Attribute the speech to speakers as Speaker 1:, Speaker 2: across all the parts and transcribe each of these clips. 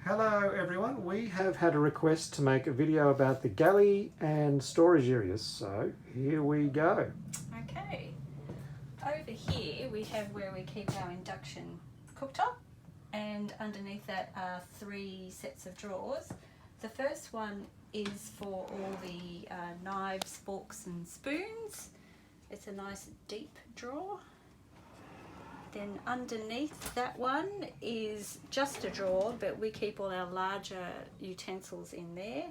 Speaker 1: Hello everyone, we have had a request to make a video about the galley and storage areas, so here we go.
Speaker 2: Okay, over here we have where we keep our induction cooktop, and underneath that are 3 sets of drawers. The first one is for all the knives, forks and spoons. It's a nice deep drawer. Then underneath that one is just a drawer, but we keep all our larger utensils in there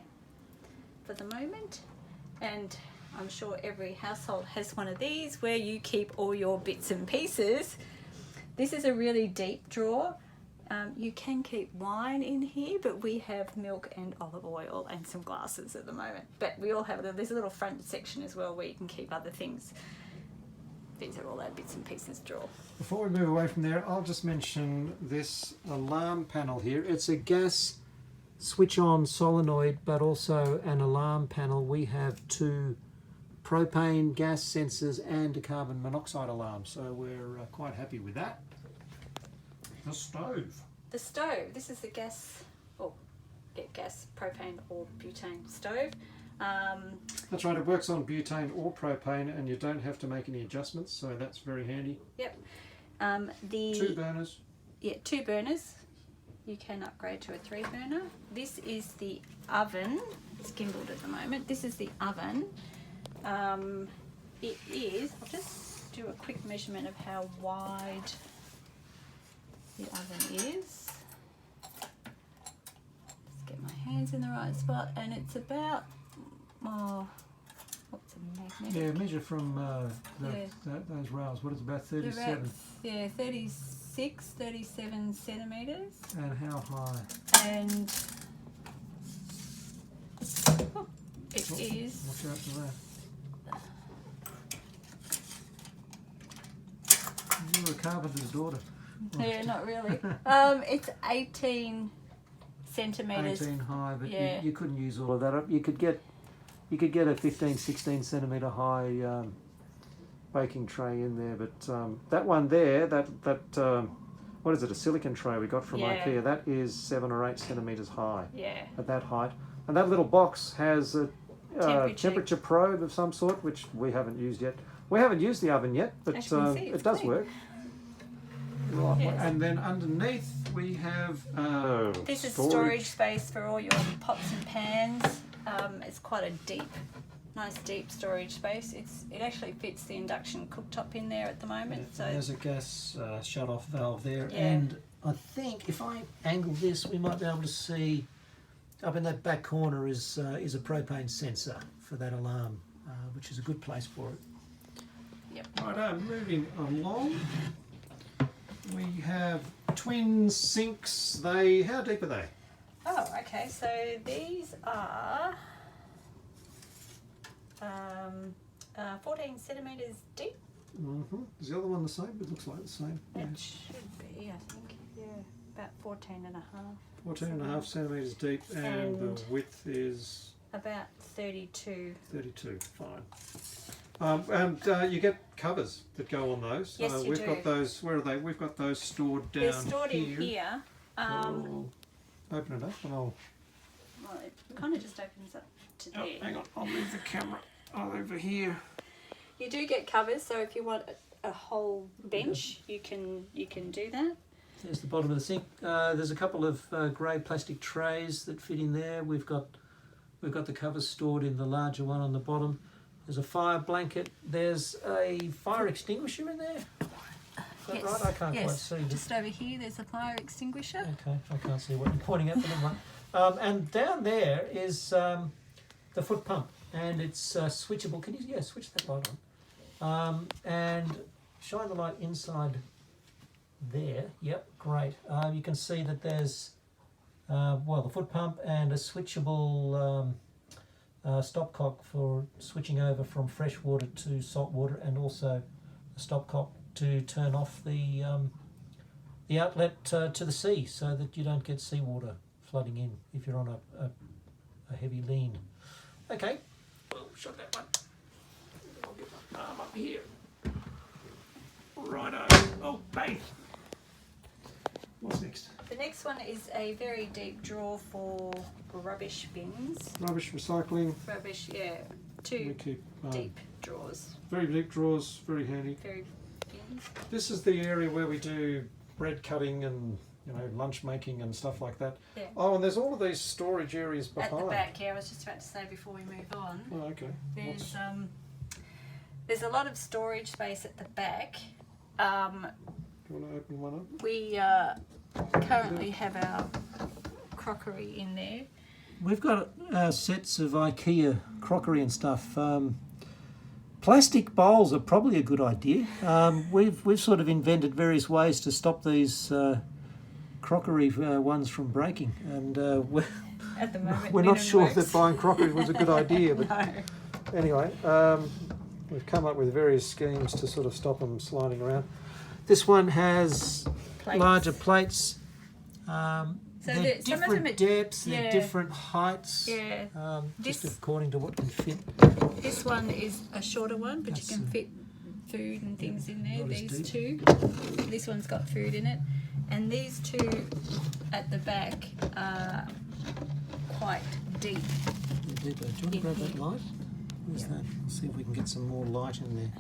Speaker 2: for the moment. And I'm sure every household has one of these where you keep all your bits and pieces. This is a really deep drawer. You can keep wine in here, but we have milk and olive oil and some glasses at the moment. But we all have, there's a little front section as well where you can keep other things. These are all our bits and pieces drawer.
Speaker 1: Before we move away from there, I'll just mention this alarm panel here. It's a gas switch on solenoid, but also an alarm panel. We have 2 propane gas sensors and a carbon monoxide alarm, so we're quite happy with that. The stove.
Speaker 2: The stove, this is the gas, gas, propane or butane stove.
Speaker 1: That's right, it works on butane or propane and you don't have to make any adjustments, so that's very handy.
Speaker 2: Yep.
Speaker 1: 2 burners.
Speaker 2: Yeah, 2 burners. You can upgrade to a 3 burner. This is the oven. It's gimbaled at the moment. This is the oven. It is, I'll just do a quick measurement of how wide the oven is. Let's get my hands in the right spot, and it's about, what's a magnetic?
Speaker 1: Yeah, measure from those rails. What is it, about 37?
Speaker 2: Yeah, 36, 37 centimetres.
Speaker 1: And how high?
Speaker 2: And it is.
Speaker 1: Watch out for that. You're a carpenter's daughter.
Speaker 2: Yeah, not really. It's 18 centimetres.
Speaker 1: 18 high, but
Speaker 2: yeah.
Speaker 1: you couldn't use all of that up. You could get a 15, 16 centimetre high baking tray in there, but that one there, what is it, a silicon tray we got from IKEA, that is 7 or 8 centimetres high.
Speaker 2: Yeah.
Speaker 1: At that height. And that little box has a temperature probe of some sort, which we haven't used yet. We haven't used the oven yet, but it does work. Right, yes. And then underneath we have
Speaker 2: this is storage space for all your pots and pans. It's quite a nice deep storage space. It actually fits the induction cooktop in there at the moment.
Speaker 1: Yeah,
Speaker 2: so
Speaker 1: there's a gas shut-off valve there,
Speaker 2: yeah.
Speaker 1: And I think if I angle this, we might be able to see up in that back corner is a propane sensor for that alarm, which is a good place for it.
Speaker 2: Yep.
Speaker 1: Right, moving along. We have twin sinks. How deep are they?
Speaker 2: Oh, okay. So these are 14 centimetres deep.
Speaker 1: Is the other one the same? It looks like the same.
Speaker 2: It should be, I think. Yeah, about 14 and a half.
Speaker 1: 14 and a half centimetres deep, and the width is
Speaker 2: about 32.
Speaker 1: 32. Fine. And you get covers that go on those.
Speaker 2: Yes, you
Speaker 1: we've
Speaker 2: do.
Speaker 1: got those. Where are they? We've got those stored down here.
Speaker 2: They're stored in here.
Speaker 1: Open it up and I'll.
Speaker 2: Well, it kind of just opens up to there.
Speaker 1: Hang on, I'll move the camera over here.
Speaker 2: You do get covers, so if you want a whole bench, you can do that.
Speaker 1: There's the bottom of the sink. There's a couple of grey plastic trays that fit in there. We've got the covers stored in the larger one on the bottom. There's a fire blanket. There's a fire extinguisher in there. Is that right? I can't quite see.
Speaker 2: Just over here, there's a fire extinguisher.
Speaker 1: Okay, I can't see what you're pointing at, but never mind. And down there is the foot pump, and it's switchable. Can you switch that light on? And shine the light inside there. Yep, great. You can see that there's the foot pump and a switchable stopcock for switching over from fresh water to salt water, and also a stopcock to turn off the outlet to the sea, so that you don't get seawater flooding in if you're on a heavy lean. Okay, we'll shut that one. I'll get my arm up here. Righto. Oh, bang. What's next?
Speaker 2: The next one is a very deep drawer for rubbish bins.
Speaker 1: Rubbish recycling.
Speaker 2: Rubbish, yeah.
Speaker 1: We
Speaker 2: Two
Speaker 1: keep
Speaker 2: deep drawers.
Speaker 1: very deep drawers, very handy.
Speaker 2: Very bins.
Speaker 1: This is the area where we do bread cutting and lunch making and stuff like that.
Speaker 2: Yeah.
Speaker 1: Oh, and there's all of these storage areas behind.
Speaker 2: At the back, yeah. I was just about to say before we move on.
Speaker 1: Oh, okay.
Speaker 2: There's a lot of storage space at the back.
Speaker 1: Do you want to open one up?
Speaker 2: We currently have our crockery in there.
Speaker 1: We've got sets of IKEA crockery and stuff. Plastic bowls are probably a good idea. We've sort of invented various ways to stop these crockery ones from breaking, and
Speaker 2: At the moment,
Speaker 1: we're not sure
Speaker 2: works.
Speaker 1: that buying crockery was a good idea. But
Speaker 2: No.
Speaker 1: anyway, we've come up with various schemes to sort of stop them sliding around. This one has
Speaker 2: Plates.
Speaker 1: larger plates.
Speaker 2: So
Speaker 1: they're
Speaker 2: some of them
Speaker 1: different
Speaker 2: are-
Speaker 1: depths, they're
Speaker 2: yeah.
Speaker 1: different heights.
Speaker 2: Yeah.
Speaker 1: Just
Speaker 2: This-
Speaker 1: according to what can fit.
Speaker 2: This one is a shorter one, but
Speaker 1: That's,
Speaker 2: you can fit food and things in there.
Speaker 1: not as
Speaker 2: These
Speaker 1: deep.
Speaker 2: two. This one's got food in it. And these two at the back are quite deep.
Speaker 1: Deeper. Do you want to grab that light? Where's
Speaker 2: Yeah.
Speaker 1: that? Let's see if we can get some more light in there.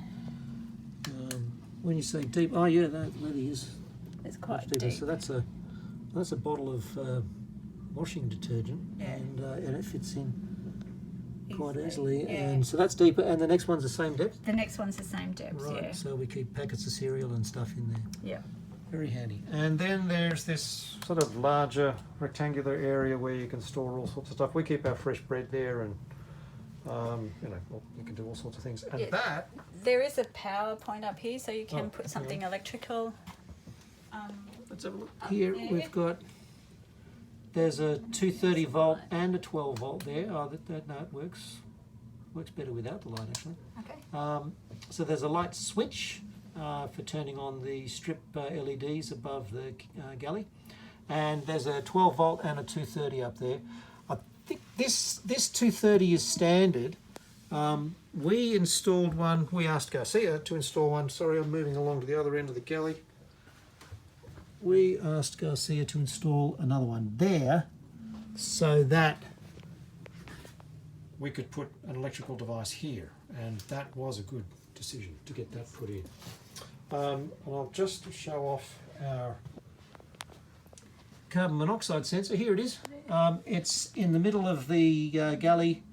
Speaker 1: When you say deep, oh yeah, that really is
Speaker 2: It's
Speaker 1: much
Speaker 2: quite
Speaker 1: deeper.
Speaker 2: deep.
Speaker 1: So that's a bottle of washing detergent,
Speaker 2: Yeah.
Speaker 1: and it fits in quite
Speaker 2: Easily,
Speaker 1: easily.
Speaker 2: yeah.
Speaker 1: And so that's deeper. And the next one's the same depth.
Speaker 2: The next one's the same depth,
Speaker 1: Right.
Speaker 2: yeah.
Speaker 1: So we keep packets of cereal and stuff in there.
Speaker 2: Yeah.
Speaker 1: Very handy. And then there's this sort of larger rectangular area where you can store all sorts of stuff. We keep our fresh bread there, and you can do all sorts of things. And
Speaker 2: Yeah.
Speaker 1: that,
Speaker 2: There is a power point up here, so you can
Speaker 1: Oh,
Speaker 2: put something electrical.
Speaker 1: let's have a look
Speaker 2: Up
Speaker 1: here.
Speaker 2: there.
Speaker 1: We've got, there's a 230 volt and a 12 volt there. Oh, no, it works better without the light actually.
Speaker 2: Okay.
Speaker 1: So there's a light switch for turning on the strip LEDs above the galley, and there's a 12 volt and a 230 up there. I think this 230 is standard. We installed one. We asked Garcia to install one. Sorry, I'm moving along to the other end of the galley. We asked Garcia to install another one there, so that we could put an electrical device here, and that was a good decision to get that put in. And I'll just show off our carbon monoxide sensor. Here it is. It's in the middle of the galley,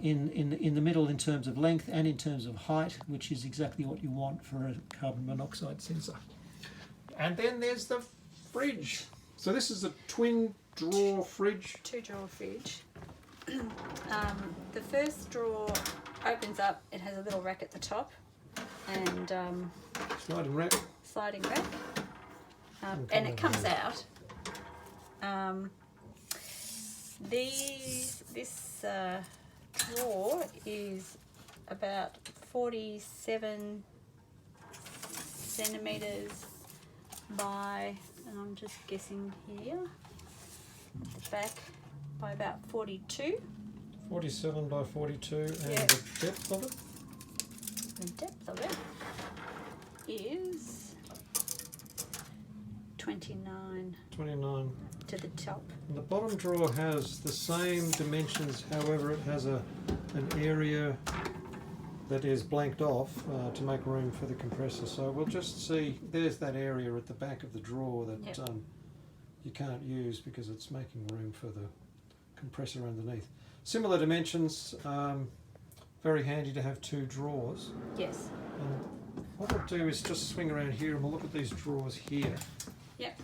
Speaker 1: in the middle in terms of length and in terms of height, which is exactly what you want for a carbon monoxide sensor. And then there's the fridge. So this is a twin drawer fridge.
Speaker 2: 2-drawer fridge. The first drawer opens up. It has a little rack at the top, and
Speaker 1: Sliding rack.
Speaker 2: sliding rack,
Speaker 1: Okay,
Speaker 2: and it comes
Speaker 1: okay.
Speaker 2: out. This drawer is about 47 centimeters by, and I'm just guessing here, the back by about 42.
Speaker 1: 47 by 42, and
Speaker 2: Yeah.
Speaker 1: the depth of it.
Speaker 2: The depth of it is 29
Speaker 1: 29.
Speaker 2: to the top.
Speaker 1: And the bottom drawer has the same dimensions, however it has an area that is blanked off to make room for the compressor. So we'll just see, there's that area at the back of the drawer that
Speaker 2: Yep.
Speaker 1: you can't use because it's making room for the compressor underneath. Similar dimensions, very handy to have two drawers.
Speaker 2: Yes.
Speaker 1: And what we'll do is just swing around here and we'll look at these drawers here.
Speaker 2: Yep.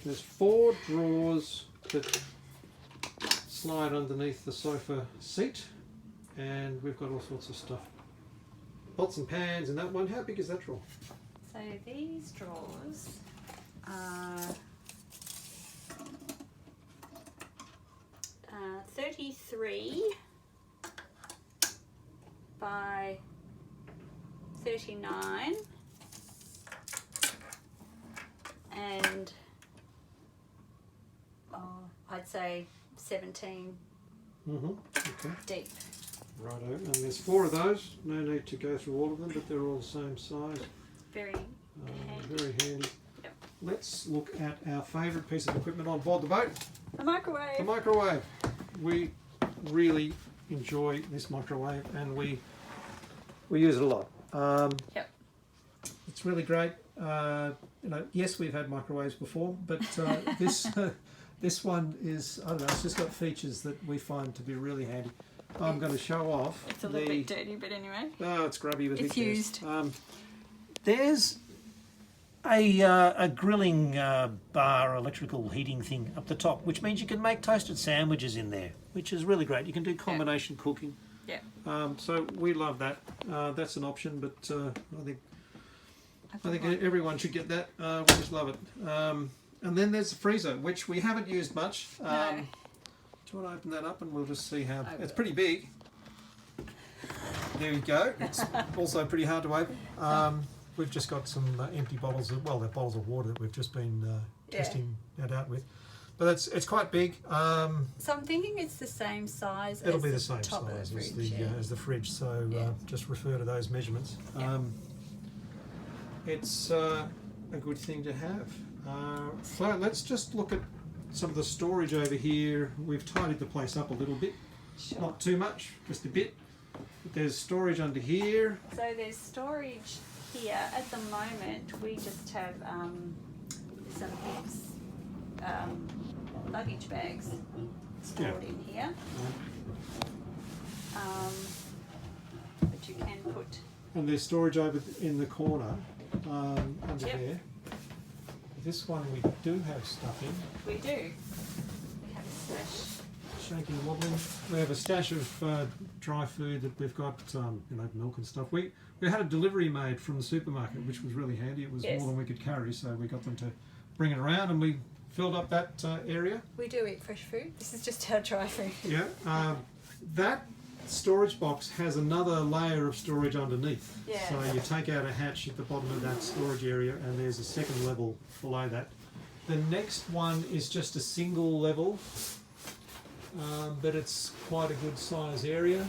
Speaker 1: There's 4 drawers that slide underneath the sofa seat, and we've got all sorts of stuff. Pots and pans in that one. How big is that drawer?
Speaker 2: So these drawers are 33 by 39, and I'd say 17
Speaker 1: Okay.
Speaker 2: deep.
Speaker 1: Righto. And there's 4 of those. No need to go through all of them, but they're all the same size.
Speaker 2: Very handy.
Speaker 1: Very handy.
Speaker 2: Yep.
Speaker 1: let's look at our favourite piece of equipment on board the boat,
Speaker 2: The microwave.
Speaker 1: the microwave. We really enjoy this microwave, and we use it a lot.
Speaker 2: Yep.
Speaker 1: It's really great. Yes, we've had microwaves before, but this one is, I don't know, it's just got features that we find to be really handy. I'm going to show off.
Speaker 2: It's a little bit dirty, but anyway.
Speaker 1: Oh, it's grubby, but
Speaker 2: It's
Speaker 1: who cares?
Speaker 2: used.
Speaker 1: There's a grilling bar electrical heating thing up the top, which means you can make toasted sandwiches in there, which is really great. You can do combination cooking.
Speaker 2: Yeah.
Speaker 1: So we love that. That's an option, but I think everyone should get that. We just love it. And then there's the freezer, which we haven't used much.
Speaker 2: No.
Speaker 1: Do you want to open that up and we'll just see how... It's pretty big. There you go. It's also pretty hard to open. We've just got some empty bottles of, they're bottles of water that we've just been testing that out with. But it's quite big.
Speaker 2: So I'm thinking it's the same size.
Speaker 1: It'll
Speaker 2: as
Speaker 1: be the same
Speaker 2: top of
Speaker 1: size
Speaker 2: the
Speaker 1: as
Speaker 2: fridge,
Speaker 1: as the fridge. So just refer to those measurements. It's a good thing to have. So let's just look at some of the storage over here. We've tidied the place up a little bit.
Speaker 2: Sure.
Speaker 1: Not too much, just a bit. But there's storage under here.
Speaker 2: So there's storage here. At the moment, we just have some heaps, luggage bags stored in here. But you can put...
Speaker 1: And there's storage over in the corner under there. This one we do have stuff in.
Speaker 2: We do. We have a stash.
Speaker 1: Shaking and wobbling. We have a stash of dry food that we've got, milk and stuff. We had a delivery made from the supermarket, which was really handy. It was more than we could carry, so we got them to bring it around, and we filled up that area.
Speaker 2: We do eat fresh food. This is just our dry food.
Speaker 1: Yeah. That storage box has another layer of storage underneath.
Speaker 2: Yeah.
Speaker 1: So you take out a hatch at the bottom of that storage area, and there's a second level below that. The next one is just a single level, but it's quite a good size area,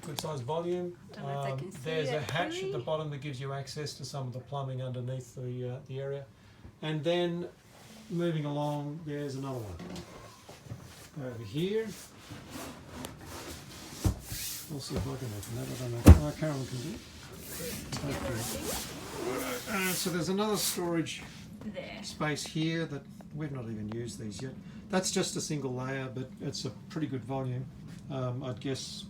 Speaker 1: good size volume.
Speaker 2: Don't know if they can see
Speaker 1: There's a
Speaker 2: that
Speaker 1: hatch
Speaker 2: clearly.
Speaker 1: at the bottom that gives you access to some of the plumbing underneath the area. And then moving along, there's another one over here. I'll see if I can open that. I don't know. Carolyn can do it. So there's another storage
Speaker 2: There.
Speaker 1: space here that we've not even used these yet. That's just a single layer, but it's a pretty good volume. I'd guess,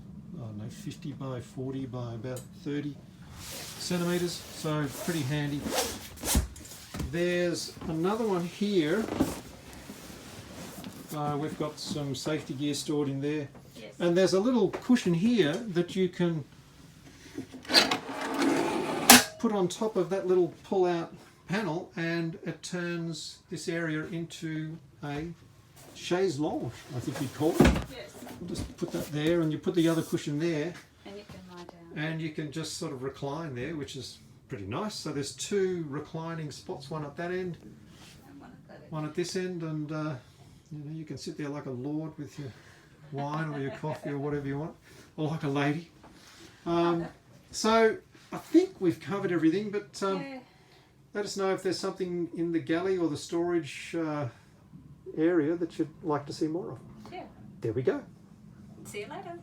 Speaker 1: 50 by 40 by about 30 centimetres, so pretty handy. There's another one here. We've got some safety gear stored in there.
Speaker 2: Yes.
Speaker 1: And there's a little cushion here that you can put on top of that little pull-out panel, and it turns this area into a chaise lounge, I think you'd call it.
Speaker 2: Yes.
Speaker 1: We'll just put that there, and you put the other cushion there,
Speaker 2: And you can lie down.
Speaker 1: and you can just sort of recline there, which is pretty nice. So there's two reclining spots, one at that end,
Speaker 2: And one of that.
Speaker 1: one at this end, and you can sit there like a lord with your wine or your coffee or whatever you want, or like a lady. So I think we've covered everything, but let us know if there's something in the galley or the storage area that you'd like to see more of.
Speaker 2: Yeah.
Speaker 1: There we go.
Speaker 2: See you later.